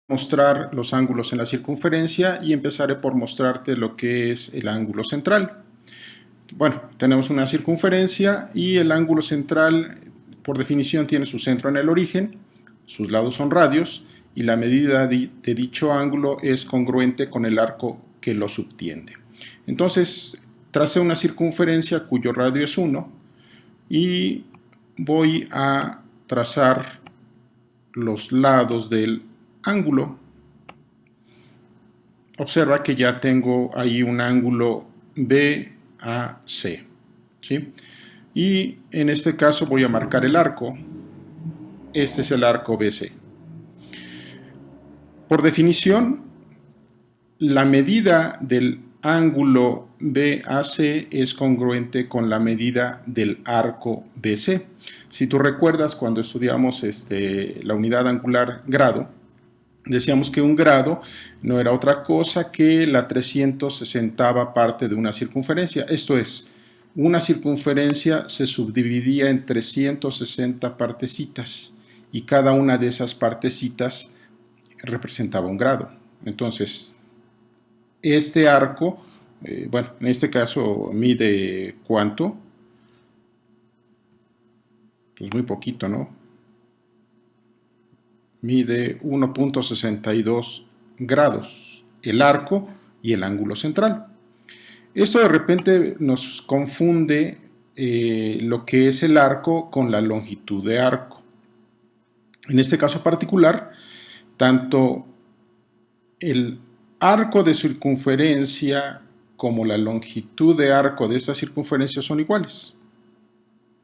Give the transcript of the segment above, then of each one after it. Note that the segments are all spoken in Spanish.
Mostrar los ángulos en la circunferencia y empezaré por mostrarte lo que es el ángulo central. Bueno, tenemos una circunferencia y el ángulo central, por definición, tiene su centro en el origen, sus lados son radios y la medida de dicho ángulo es congruente con el arco que lo subtiende. Entonces, tracé una circunferencia cuyo radio es 1 y voy a trazar los lados del ángulo. Observa que ya tengo ahí un ángulo BAC, ¿sí? Y en este caso voy a marcar el arco. Este es el arco BC. Por definición, la medida del ángulo BAC es congruente con la medida del arco BC. Si tú recuerdas, cuando estudiamos la unidad angular grado, decíamos que un grado no era otra cosa que la 360ª parte de una circunferencia. Esto es, una circunferencia se subdividía en 360 partecitas y cada una de esas partecitas representaba un grado. Entonces, este arco, bueno, en este caso mide ¿cuánto? Pues muy poquito, ¿no? Mide 1.62 grados el arco y el ángulo central. Esto de repente nos confunde lo que es el arco con la longitud de arco. En este caso particular, tanto el arco de circunferencia como la longitud de arco de esta circunferencia son iguales.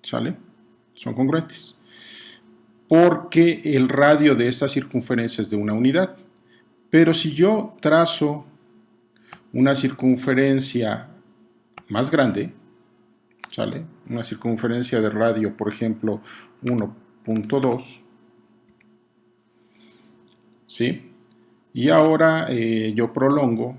¿Sale? Son congruentes. Porque el radio de esta circunferencia es de una unidad. Pero si yo trazo una circunferencia más grande, ¿sale? Una circunferencia de radio, por ejemplo, 1.2, ¿sí? Y ahora yo prolongo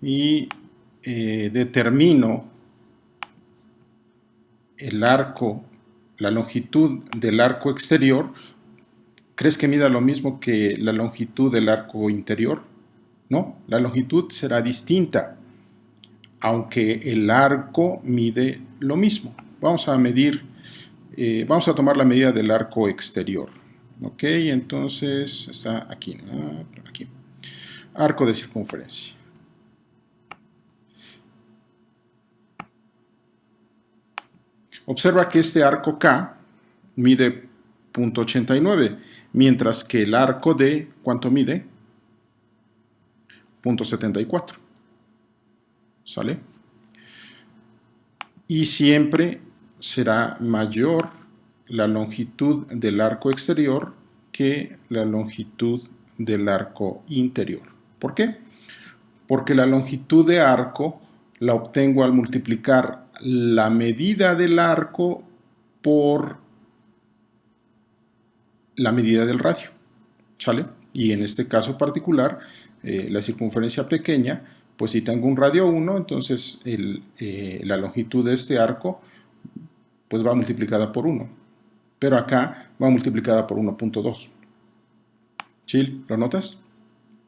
y determino el arco, la longitud del arco exterior. ¿Crees que mida lo mismo que la longitud del arco interior? No, la longitud será distinta, aunque el arco mide lo mismo. Vamos a medir, vamos a tomar la medida del arco exterior. Ok, entonces está aquí, ¿no? Aquí. Arco de circunferencia. Observa que este arco K mide 0.89, mientras que el arco D, ¿cuánto mide? 0.74. ¿Sale? Y siempre será mayor la longitud del arco exterior que la longitud del arco interior. ¿Por qué? Porque la longitud de arco la obtengo al multiplicar la medida del arco por la medida del radio, ¿sale? Y en este caso particular, la circunferencia pequeña, pues si tengo un radio 1, entonces la longitud de este arco pues va multiplicada por 1, pero acá va multiplicada por 1.2. ¿Sí? ¿Lo notas?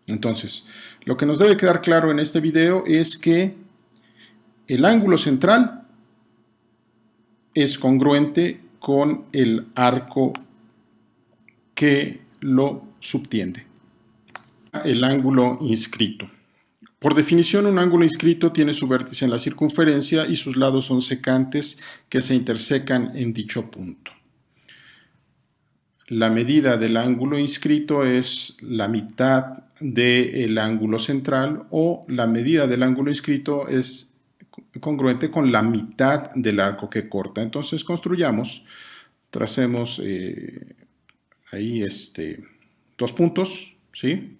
Entonces, lo que nos debe quedar claro en este video es que el ángulo central es congruente con el arco que lo subtiende. El ángulo inscrito. Por definición, un ángulo inscrito tiene su vértice en la circunferencia y sus lados son secantes que se intersecan en dicho punto. La medida del ángulo inscrito es la mitad del ángulo central, o la medida del ángulo inscrito es congruente con la mitad del arco que corta. Entonces construyamos, tracemos ahí dos puntos, ¿sí?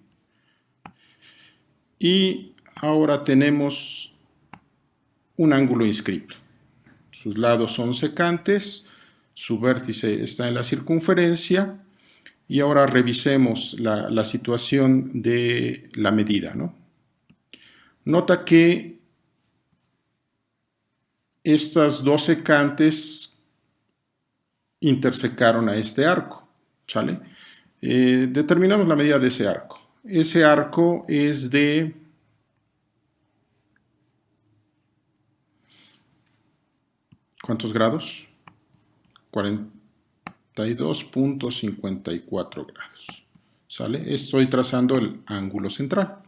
Y ahora tenemos un ángulo inscrito. Sus lados son secantes, su vértice está en la circunferencia, y ahora revisemos la situación de la medida, ¿no? Nota que estas dos secantes intersecaron a este arco, ¿sale? Determinamos la medida de ese arco. Ese arco es de ¿cuántos grados? 42.54 grados. ¿Sale? Estoy trazando el ángulo central.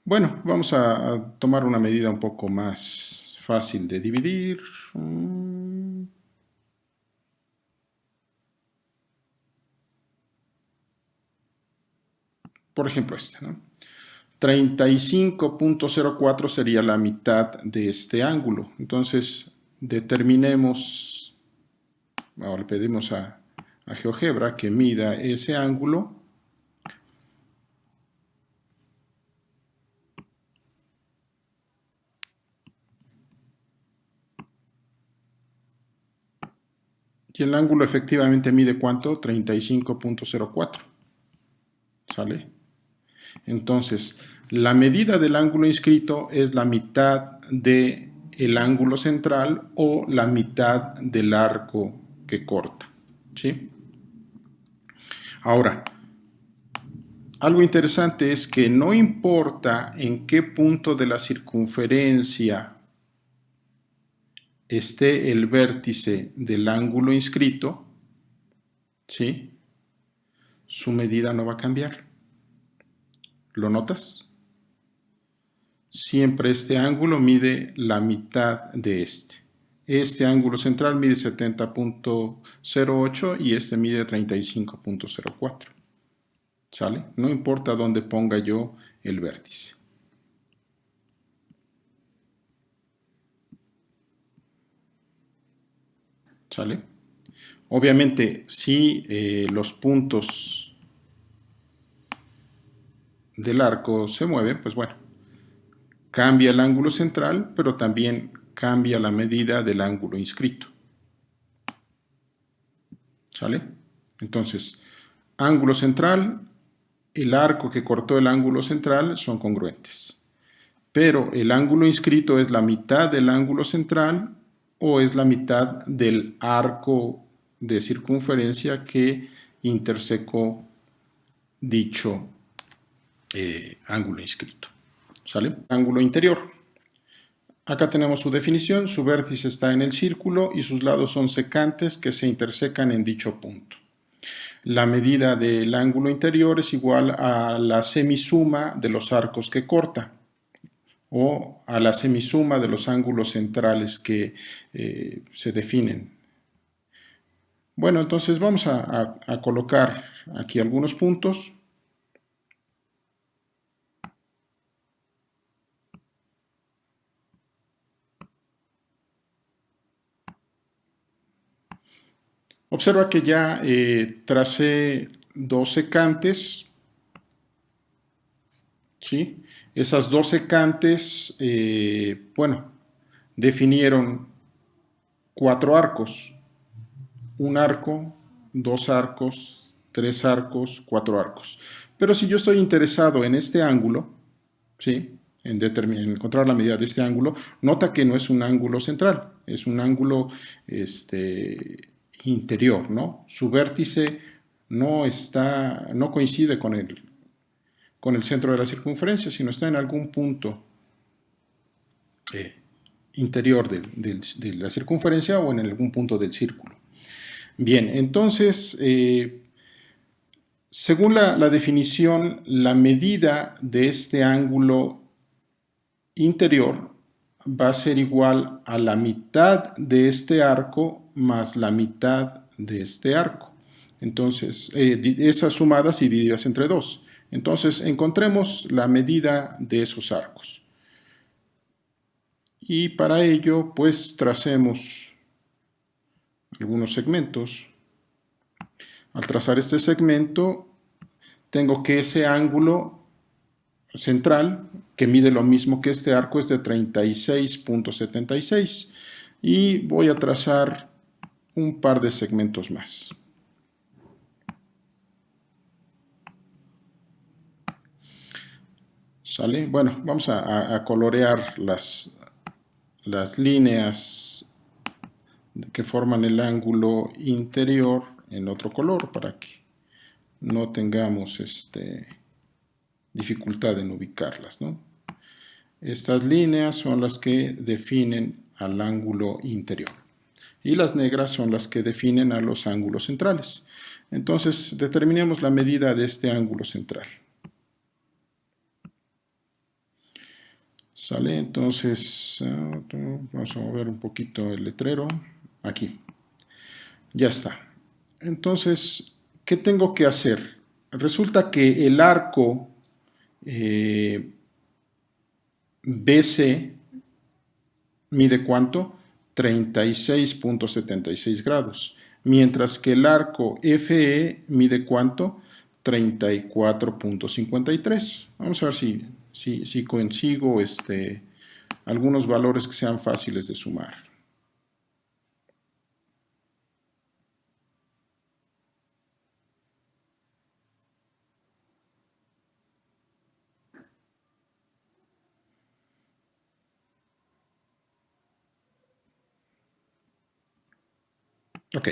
Bueno, vamos a tomar una medida un poco más fácil de dividir. Por ejemplo, este, ¿no? 35.04 sería la mitad de este ángulo. Entonces, determinemos, ahora le pedimos a GeoGebra que mida ese ángulo. Y el ángulo efectivamente mide ¿cuánto? 35.04. ¿Sale? Entonces, la medida del ángulo inscrito es la mitad del ángulo central o la mitad del arco que corta. ¿Sí? Ahora, algo interesante es que no importa en qué punto de la circunferencia esté el vértice del ángulo inscrito, ¿sí? Su medida no va a cambiar. ¿Lo notas? Siempre este ángulo mide la mitad de este. Este ángulo central mide 70.08 y este mide 35.04. ¿Sale? No importa dónde ponga yo el vértice. ¿Sale? Obviamente, si los puntos del arco se mueven, pues bueno, cambia el ángulo central, pero también cambia la medida del ángulo inscrito. ¿Sale? Entonces, ángulo central, el arco que cortó el ángulo central son congruentes. Pero el ángulo inscrito es la mitad del ángulo central o es la mitad del arco de circunferencia que intersecó dicho ángulo inscrito. ¿Sale? Ángulo interior. Acá tenemos su definición, su vértice está en el círculo y sus lados son secantes que se intersecan en dicho punto. La medida del ángulo interior es igual a la semisuma de los arcos que corta o a la semisuma de los ángulos centrales que se definen. Bueno, entonces vamos a colocar aquí algunos puntos. Observa que ya tracé dos secantes, ¿sí? Esas dos secantes, bueno, definieron cuatro arcos. Un arco, dos arcos, tres arcos, cuatro arcos. Pero si yo estoy interesado en este ángulo, ¿sí? En encontrar la medida de este ángulo, nota que no es un ángulo central, es un ángulo interior, ¿no? Su vértice no coincide con el centro de la circunferencia, sino está en algún punto interior de la circunferencia o en algún punto del círculo. Bien, entonces, según la definición, la medida de este ángulo interior va a ser igual a la mitad de este arco más la mitad de este arco. Entonces, esas sumadas y divididas entre 2. Entonces, encontremos la medida de esos arcos. Y para ello, pues, tracemos algunos segmentos. Al trazar este segmento, tengo que ese ángulo central, que mide lo mismo que este arco, es de 36.76 y voy a trazar un par de segmentos más. ¿Sale? Bueno, vamos a colorear las líneas que forman el ángulo interior en otro color para que no tengamos dificultad en ubicarlas, ¿no? Estas líneas son las que definen al ángulo interior y las negras son las que definen a los ángulos centrales. Entonces determinemos la medida de este ángulo central. ¿Sale? Entonces vamos a mover un poquito el letrero. Aquí. Ya está. Entonces, ¿qué tengo que hacer? Resulta que el arco BC mide ¿cuánto? 36.76 grados. Mientras que el arco FE mide ¿cuánto? 34.53. Vamos a ver si consigo algunos valores que sean fáciles de sumar. Ok.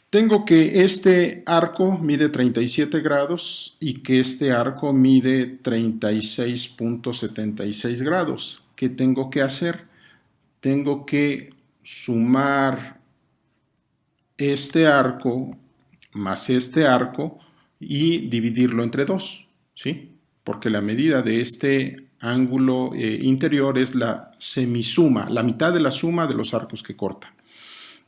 Tengo que este arco mide 37 grados y que este arco mide 36.76 grados. ¿Qué tengo que hacer? Tengo que sumar este arco más este arco y dividirlo entre 2, ¿sí? Porque la medida de este ángulo interior es la semisuma, la mitad de la suma de los arcos que corta.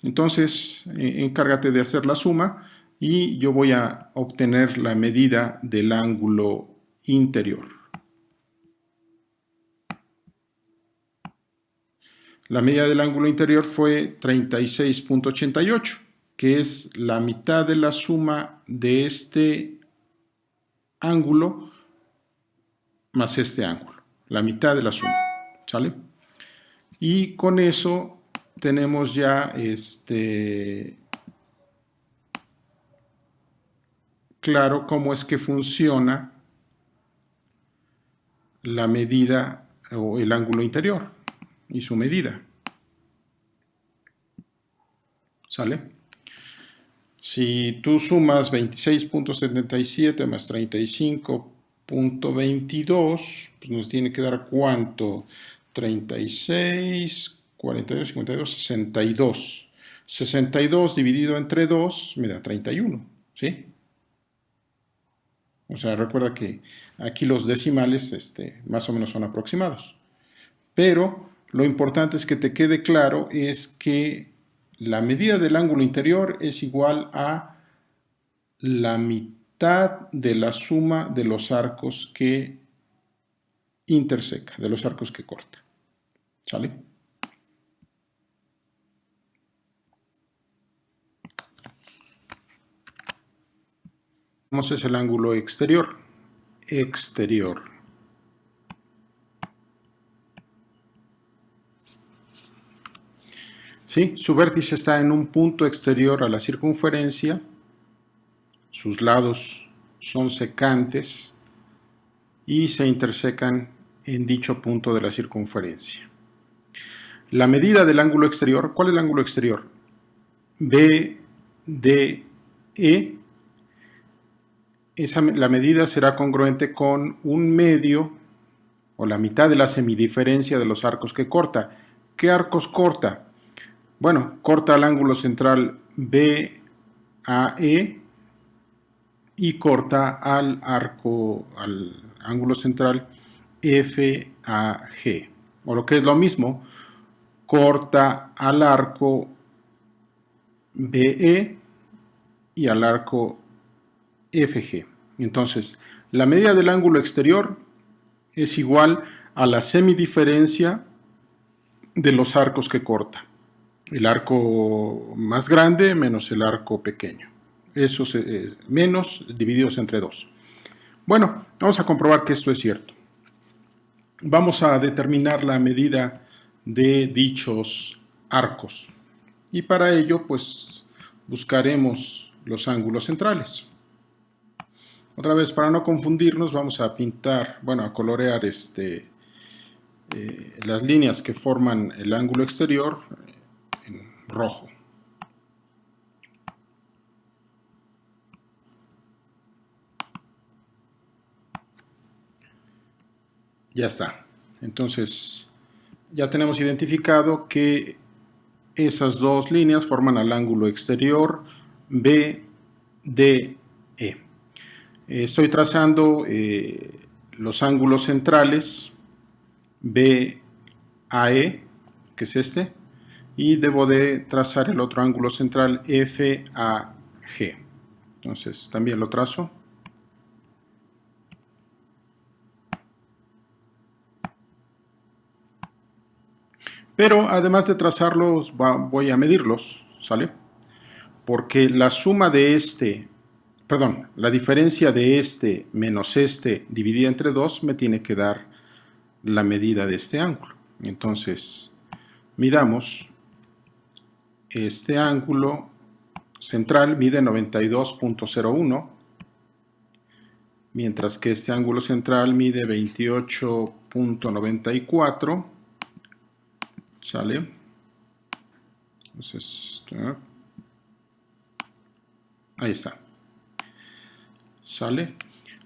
Entonces, encárgate de hacer la suma y yo voy a obtener la medida del ángulo interior. La medida del ángulo interior fue 36.88, que es la mitad de la suma de este ángulo más este ángulo. La mitad de la suma, ¿sale? Y con eso tenemos ya claro cómo es que funciona la medida o el ángulo interior y su medida. ¿Sale? Si tú sumas 26.77 más 35.22, pues nos tiene que dar ¿cuánto? 36, 42, 52, 62. 62 dividido entre 2 me da 31, ¿sí? O sea, recuerda que aquí los decimales más o menos son aproximados. Pero lo importante es que te quede claro es que la medida del ángulo interior es igual a la mitad de la suma de los arcos que interseca, de los arcos que corta. ¿Sale? ¿Cómo es el ángulo exterior? Exterior. ¿Sí? Su vértice está en un punto exterior a la circunferencia, sus lados son secantes y se intersecan en dicho punto de la circunferencia. La medida del ángulo exterior, ¿cuál es el ángulo exterior? BDE. La medida será congruente con un medio o la mitad de la semidiferencia de los arcos que corta. ¿Qué arcos corta? Bueno, corta el ángulo central BAE y corta al ángulo central FAG. O lo que es lo mismo, corta al arco BE y al arco FG. Entonces, la medida del ángulo exterior es igual a la semidiferencia de los arcos que corta. El arco más grande menos el arco pequeño. Esos menos divididos entre 2. Bueno, vamos a comprobar que esto es cierto. Vamos a determinar la medida de dichos arcos. Y para ello, pues, buscaremos los ángulos centrales. Otra vez, para no confundirnos, vamos a pintar, bueno, a colorear las líneas que forman el ángulo exterior en rojo. Ya está. Entonces, ya tenemos identificado que esas dos líneas forman el ángulo exterior BDE. Estoy trazando los ángulos centrales BAE, que es este, y debo de trazar el otro ángulo central FAG. Entonces, también lo trazo. Pero además de trazarlos, voy a medirlos, ¿sale? Porque la suma de la diferencia de este menos este dividida entre 2 me tiene que dar la medida de este ángulo. Entonces, midamos. Este ángulo central mide 92.01, mientras que este ángulo central mide 28.94. ¿Sale? Entonces, ahí está. ¿Sale?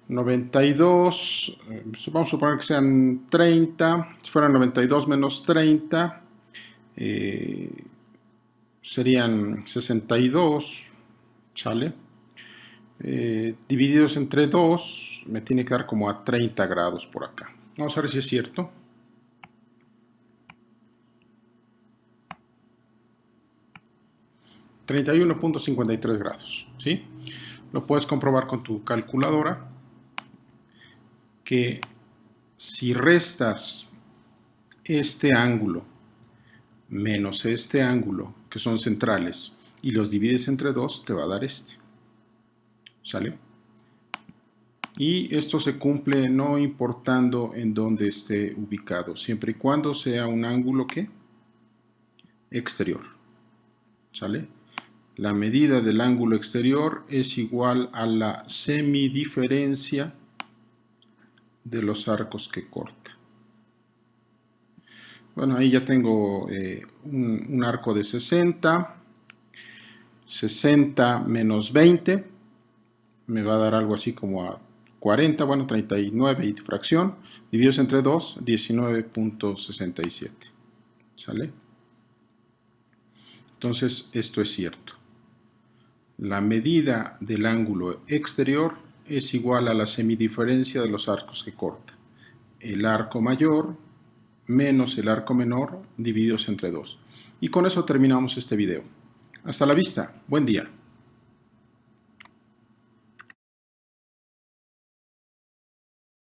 92, vamos a suponer que sean 30, si fueran 92 menos 30, serían 62, ¿sale? Divididos entre 2, me tiene que dar como a 30 grados por acá. Vamos a ver si es cierto. ...31.53 grados, ¿sí? Lo puedes comprobar con tu calculadora, que si restas este ángulo menos este ángulo, que son centrales, y los divides entre 2, te va a dar este. ¿Sale? Y esto se cumple no importando en dónde esté ubicado, siempre y cuando sea un ángulo ¿qué? Exterior. ¿Sale? La medida del ángulo exterior es igual a la semidiferencia de los arcos que corta. Bueno, ahí ya tengo un arco de 60. 60 menos 20 me va a dar algo así como a 40, bueno, 39 y fracción. Divididos entre 2, 19.67. ¿Sale? Entonces, esto es cierto. La medida del ángulo exterior es igual a la semidiferencia de los arcos que corta. El arco mayor menos el arco menor divididos entre 2. Y con eso terminamos este video. Hasta la vista. Buen día.